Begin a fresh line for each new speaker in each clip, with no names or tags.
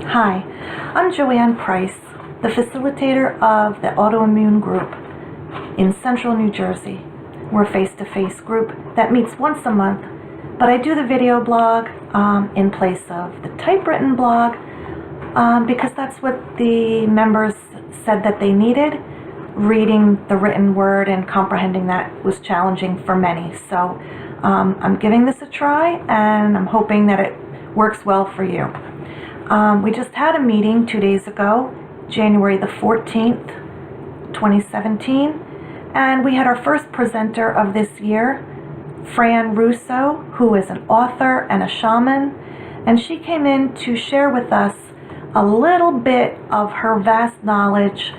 Hi, I'm Joanne Price, the facilitator of the autoimmune group in Central New Jersey. We're a face-to-face group that meets once a month, but I do the video blog in place of the typewritten blog because that's what the members said that they needed. Reading the written word and comprehending that was challenging for many. So I'm giving this a try, and I'm hoping that it works well for you. We just had a meeting 2 days ago, January the 14th, 2017, and we had our first presenter of this year, Fran Russo, who is an author and a shaman, and she came in to share with us a little bit of her vast knowledge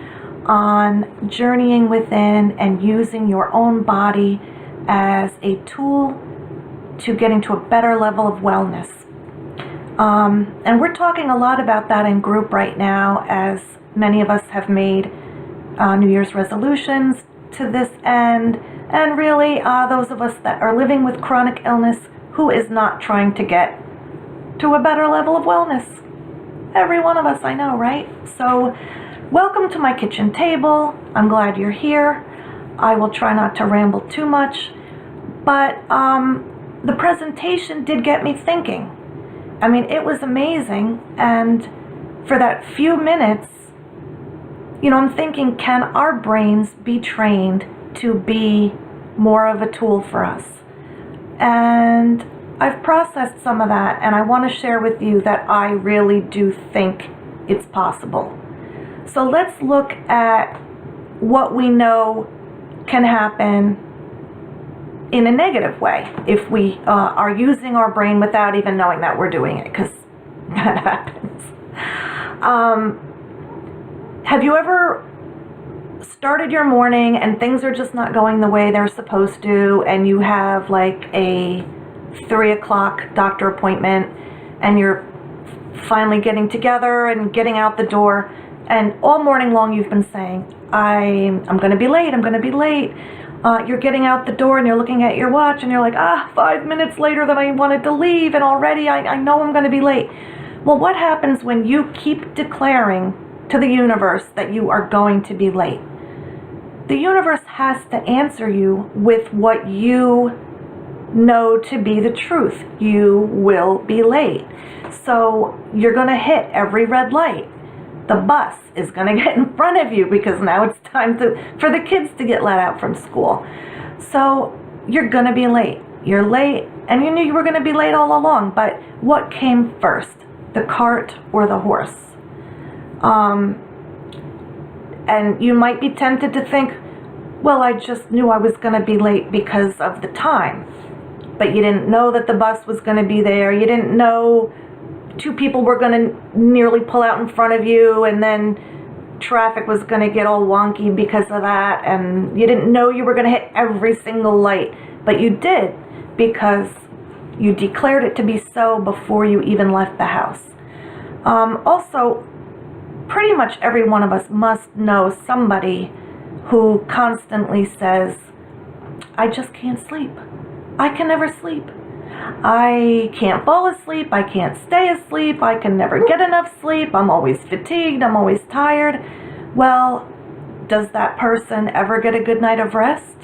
on journeying within and using your own body as a tool to getting to a better level of wellness. And we're talking a lot about that in group right now, as many of us have made New Year's resolutions to this end. And really, those of us that are living with chronic illness, who is not trying to get to a better level of wellness? Every one of us, I know, right? So, welcome to my kitchen table. I'm glad you're here. I will try not to ramble too much, but the presentation did get me thinking. I mean, it was amazing, and for that few minutes, I'm thinking, can our brains be trained to be more of a tool for us? And I've processed some of that, and I want to share with you that I really do think it's possible. So let's look at what we know can happen in a negative way if we are using our brain without even knowing that we're doing it, because that happens. Have you ever started your morning and things are just not going the way they're supposed to, and you have like a 3 o'clock doctor appointment, and you're finally getting together and getting out the door, and all morning long you've been saying, I'm going to be late, I'm going to be late. You're getting out the door and you're looking at your watch and you're like, 5 minutes later than I wanted to leave, and already I know I'm going to be late. Well, what happens when you keep declaring to the universe that you are going to be late? The universe has to answer you with what you know to be the truth. You will be late. So you're going to hit every red light. The bus is going to get in front of you because now it's time for the kids to get let out from school. So you're going to be late. You're late, and you knew you were going to be late all along. But what came first, the cart or the horse? And you might be tempted to think, well, I just knew I was going to be late because of the time. But you didn't know that the bus was going to be there. You didn't know 2 people were going to nearly pull out in front of you, and then traffic was going to get all wonky because of that, and you didn't know you were going to hit every single light, but you did because you declared it to be so before you even left the house. Also, pretty much every one of us must know somebody who constantly says, I just can't sleep. I can never sleep. I can't fall asleep, I can't stay asleep, I can never get enough sleep, I'm always fatigued, I'm always tired. Well, does that person ever get a good night of rest?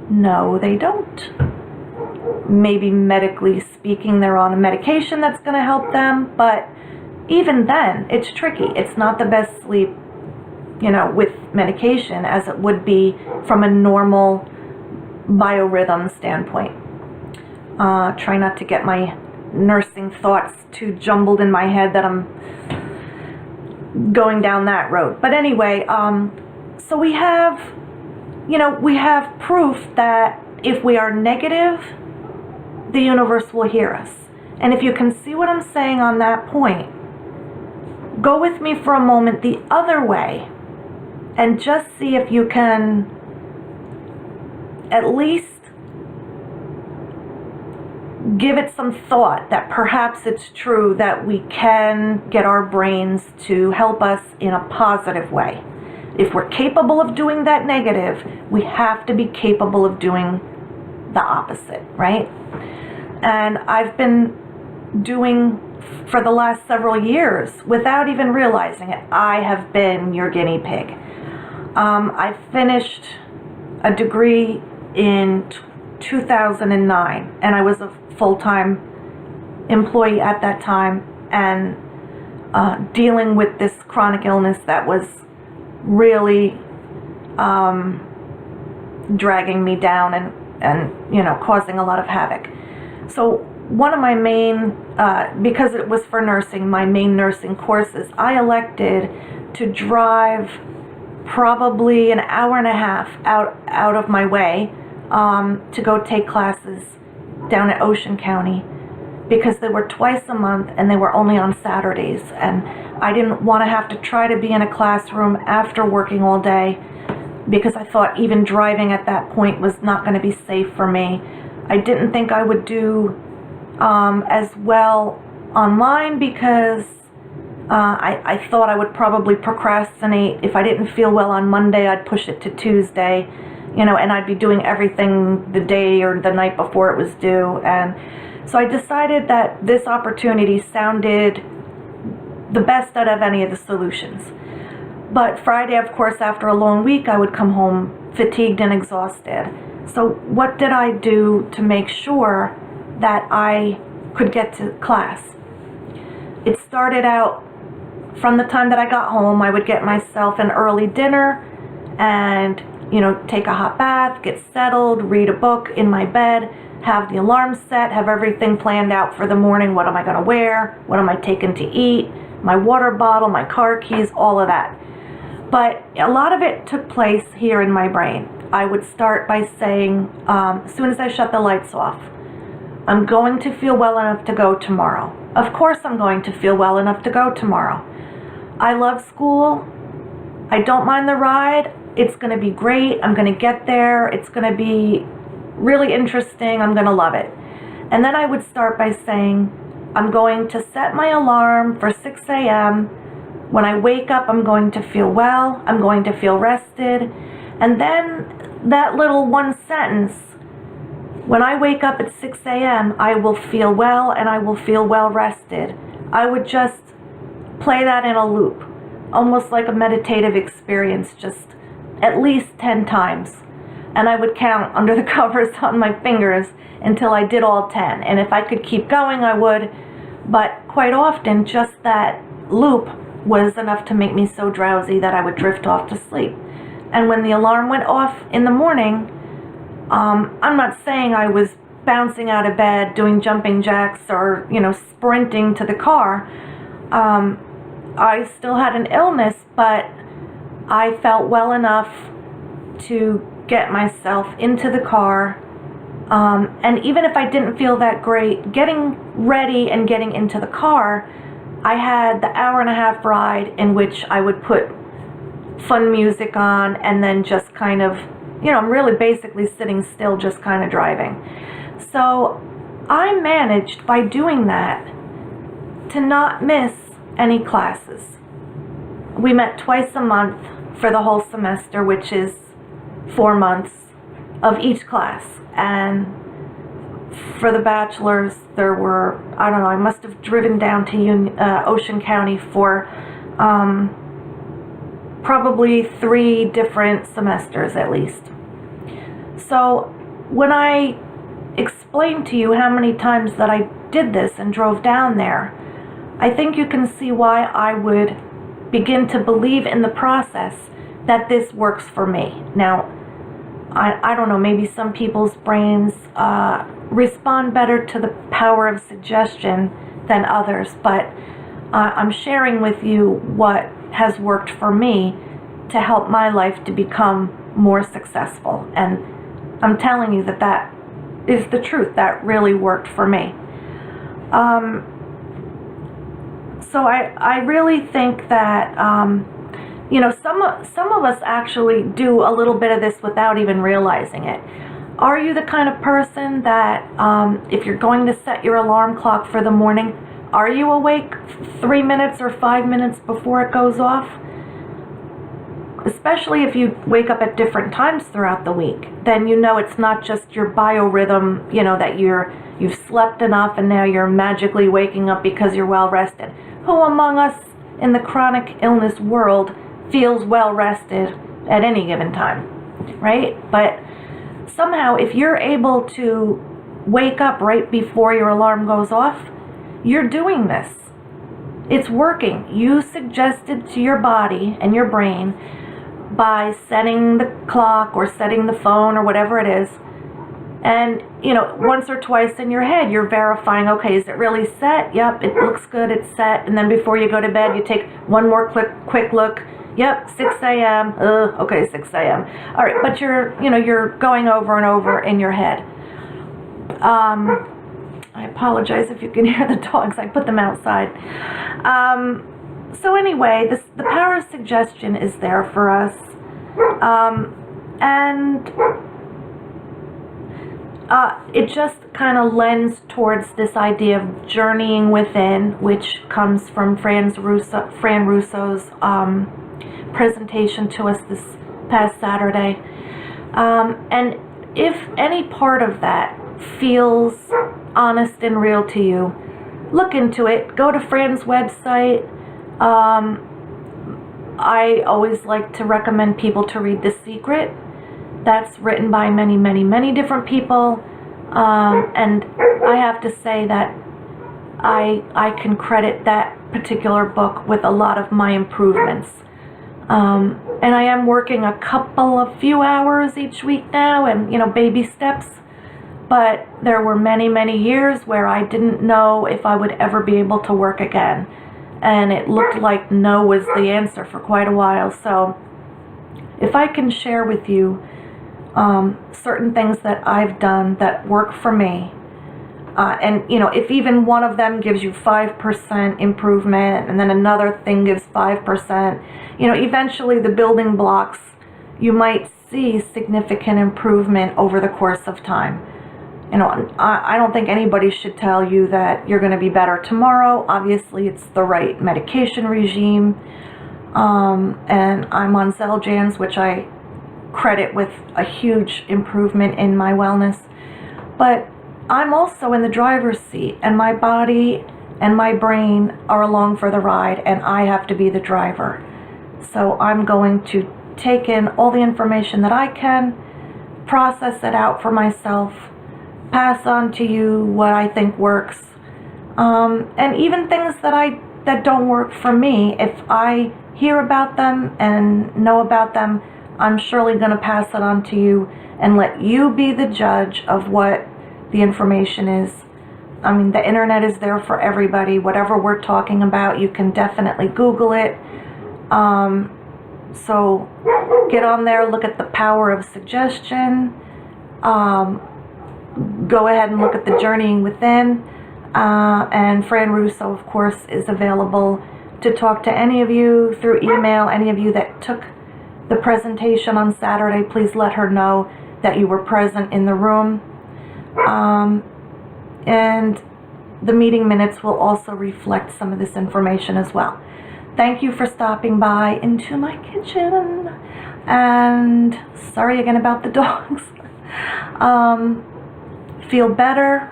No, they don't. Maybe medically speaking, they're on a medication that's going to help them, but even then, it's tricky. It's not the best sleep, with medication as it would be from a normal biorhythm standpoint. Try not to get my nursing thoughts too jumbled in my head that I'm going down that road. But anyway, so we have proof that if we are negative, the universe will hear us. And if you can see what I'm saying on that point, go with me for a moment the other way and just see if you can at least give it some thought that perhaps it's true that we can get our brains to help us in a positive way. If we're capable of doing that negative, we have to be capable of doing the opposite, right? And I've been doing for the last several years without even realizing it. I have been your guinea pig. I finished a degree in 2009, and I was a full-time employee at that time, and dealing with this chronic illness that was really dragging me down and causing a lot of havoc. So one of my main, because it was for nursing, my main nursing courses, I elected to drive probably an hour and a half out of my way to go take classes down at Ocean County, because they were twice a month and they were only on Saturdays, and I didn't want to have to try to be in a classroom after working all day, because I thought even driving at that point was not going to be safe for me. I didn't think I would do as well online, because I thought I would probably procrastinate. If I didn't feel well on Monday, I'd push it to Tuesday, and I'd be doing everything the day or the night before it was due. And so I decided that this opportunity sounded the best out of any of the solutions. But Friday, of course, after a long week, I would come home fatigued and exhausted. So what did I do to make sure that I could get to class? It started out from the time that I got home. I would get myself an early dinner and, take a hot bath, get settled, read a book in my bed, have the alarm set, have everything planned out for the morning. What am I going to wear? What am I taking to eat? My water bottle, my car keys, all of that. But a lot of it took place here in my brain. I would start by saying, as soon as I shut the lights off, I'm going to feel well enough to go tomorrow. Of course I'm going to feel well enough to go tomorrow. I love school. I don't mind the ride. It's going to be great. I'm going to get there. It's going to be really interesting. I'm going to love it. And then I would start by saying, I'm going to set my alarm for 6 a.m. When I wake up, I'm going to feel well. I'm going to feel rested. And then that little one sentence, when I wake up at 6 a.m., I will feel well and I will feel well rested. I would just play that in a loop, almost like a meditative experience, just at least 10 times. And I would count under the covers on my fingers until I did all 10. And if I could keep going, I would. But quite often, just that loop was enough to make me so drowsy that I would drift off to sleep. And when the alarm went off in the morning, I'm not saying I was bouncing out of bed, doing jumping jacks, or, sprinting to the car. I still had an illness, but I felt well enough to get myself into the car. And even if I didn't feel that great, getting ready and getting into the car, I had the hour and a half ride in which I would put fun music on and then just kind of, I'm really basically sitting still, just kind of driving. So I managed by doing that to not miss any classes. We met twice a month for the whole semester, which is 4 months of each class. And for the bachelor's, there were, I must have driven down to Ocean County for probably 3 different semesters at least. So when I explained to you how many times that I did this and drove down there, I think you can see why I would begin to believe in the process that this works for me. Now, I don't know, maybe some people's brains respond better to the power of suggestion than others, but I'm sharing with you what has worked for me to help my life to become more successful. And I'm telling you that that is the truth. That really worked for me. So I really think that, some of us actually do a little bit of this without even realizing it. Are you the kind of person that if you're going to set your alarm clock for the morning, are you awake 3 minutes or 5 minutes before it goes off? especially if you wake up at different times throughout the week, then you know it's not just your biorhythm, that you've slept enough and now you're magically waking up because you're well rested. Who among us in the chronic illness world feels well rested at any given time, right? But somehow if you're able to wake up right before your alarm goes off, you're doing this. It's working. You suggested to your body and your brain by setting the clock or setting the phone or whatever it is. And, once or twice in your head, you're verifying, okay, is it really set? Yep, it looks good, it's set. And then before you go to bed, you take one more quick look. Yep, 6 a.m. Okay, 6 a.m. All right, but you're going over and over in your head. I apologize if you can hear the dogs. I put them outside. So anyway, the power of suggestion is there for us. And it just kind of lends towards this idea of journeying within, which comes from Fran Russo's presentation to us this past Saturday. And if any part of that feels honest and real to you, look into it. Go to Fran's website. I always like to recommend people to read The Secret. That's written by many, many, many different people. And I have to say that I can credit that particular book with a lot of my improvements. And I am working a few hours each week now, and baby steps. But there were many, many years where I didn't know if I would ever be able to work again. And it looked like no was the answer for quite a while. So if I can share with you certain things that I've done that work for me, and if even one of them gives you 5% improvement and then another thing gives 5%, eventually the building blocks, you might see significant improvement over the course of time. I don't think anybody should tell you that you're going to be better tomorrow. Obviously, it's the right medication regime. And I'm on Xeljanz, which I credit with a huge improvement in my wellness. But I'm also in the driver's seat, and my body and my brain are along for the ride, and I have to be the driver. So I'm going to take in all the information that I can, process it out for myself, pass on to you what I think works, and even things that don't work for me. If I hear about them and know about them, I'm surely going to pass it on to you and let you be the judge of what the information is. I mean, the internet is there for everybody. Whatever we're talking about, you can definitely Google it. So get on there, look at the power of suggestion. Go ahead and look at the Journeying Within. And Fran Russo, of course, is available to talk to any of you through email. Any of you that took the presentation on Saturday, please let her know that you were present in the room. And the meeting minutes will also reflect some of this information as well. Thank you for stopping by into my kitchen. And sorry again about the dogs. Feel better,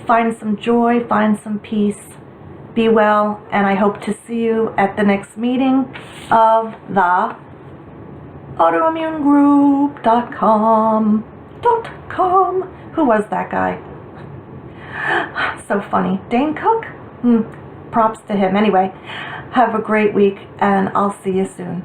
find some joy, find some peace, be well, and I hope to see you at the next meeting of the autoimmunegroup.com. Who was that guy? So funny. Dane Cook? Props to him. Anyway, have a great week, and I'll see you soon.